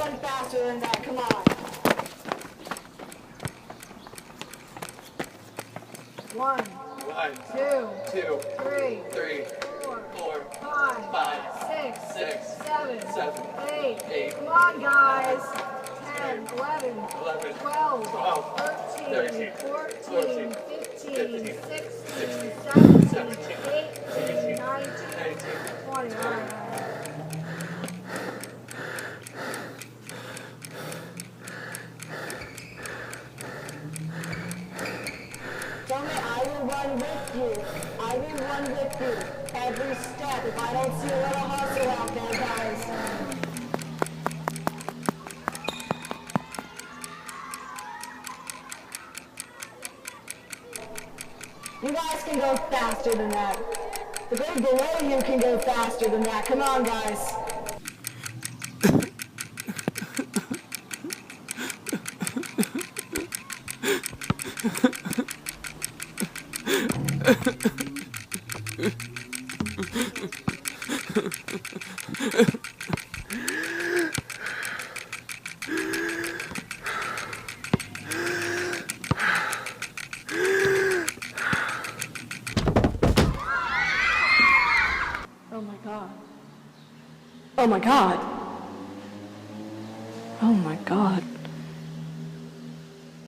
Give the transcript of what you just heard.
run faster than that. Come on. 1, 2, 3, 4, 5, 6, 7, 8. Come on, guys. 10, 11, 12, 13, 14, 15, 16, 17, 18, 19, 20. All right. Tell me, I will run with you. I will run with you. Every step. If I don't see a little hustle out there, guys. You guys can go faster than that. The guy below you can go faster than that. Come on, guys. Oh my God. Oh my God. Oh my God.